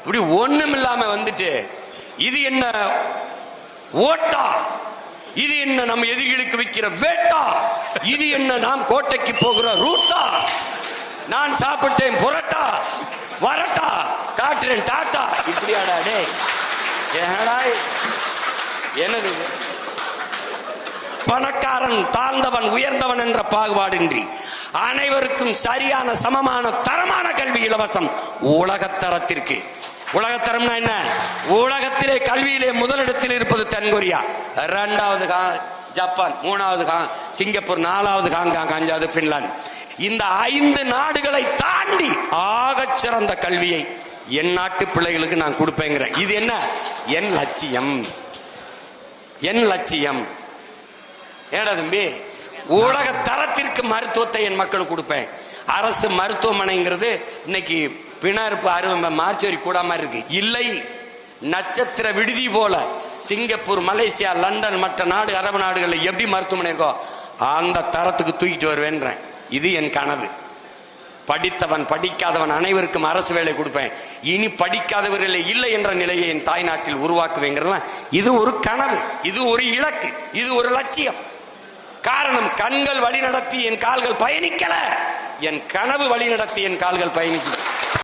இப்படி ஒண்ணும் இல்லாம வந்துட்டு இது என்ன ஓட்டா, இது என்ன நம்ம எதிரிகளுக்கு வைக்கிற வேட்டா, இது என்ன நாம் கோட்டைக்கு போகிற ரூட்டா, நான் சாப்பிட்டேன் புரட்டா வரட்டா காட்டுறேன் டாட்டா. இப்படியாடா டே எனது பணக்காரன் தாழ்ந்தவன் உயர்ந்தவன் என்ற பாகுபாடின்றி அனைவருக்கும் சரியான சமமான தரமான கல்வி இலவசம் உலகத்தரத்திற்கு. உலகத்தரம்னா என்ன? உலகத்திலே கல்வியிலே முதலிடத்தில் இருப்பது தென்கொரியா, இரண்டாவது ஜப்பான், மூணாவது சிங்கப்பூர், நாலாவது ஹாங்காங், அஞ்சாவது பின்லாந்து. இந்த 5 நாடுகளை தாண்டி ஆகச் சிறந்த கல்வியை என் நாட்டு பிள்ளைகளுக்கு நான் கொடுப்பேங்கிறேன். இது என்ன என் லட்சியம், என் லட்சியம். ஏடா தம்பி, உலக தரத்திற்கு மருத்துவத்தை என் மக்களுக்கு கொடுப்பேன். அரசு மருத்துவமனைங்கிறது இன்னைக்கு பிணறுப்பு அறுவை மார்ச்சோரி கூடாம இருக்கு. இல்லை, நட்சத்திர விடுதி போல சிங்கப்பூர், மலேசியா, லண்டன், மற்ற நாடு, அரபு நாடுகளில் எப்படி மருத்துவமனை இருக்கோ அந்த தரத்துக்கு தூக்கிட்டு வருவேன்றேன். இது என் கனவு. படித்தவன் படிக்காதவன் அனைவருக்கும் அரசு வேலை கொடுப்பேன். இனி படிக்காதவர்களே இல்லை என்ற நிலையை என் தாய்நாட்டில் உருவாக்குவேங்கிறதுலாம் இது ஒரு கனவு, இது ஒரு இலக்கு, இது ஒரு லட்சியம். காரணம், கண்கள் வழி நடத்தி என் கால்கள் பயணிக்கல, என் கனவு வழி நடத்தி என் கால்கள் பயணிக்கும்.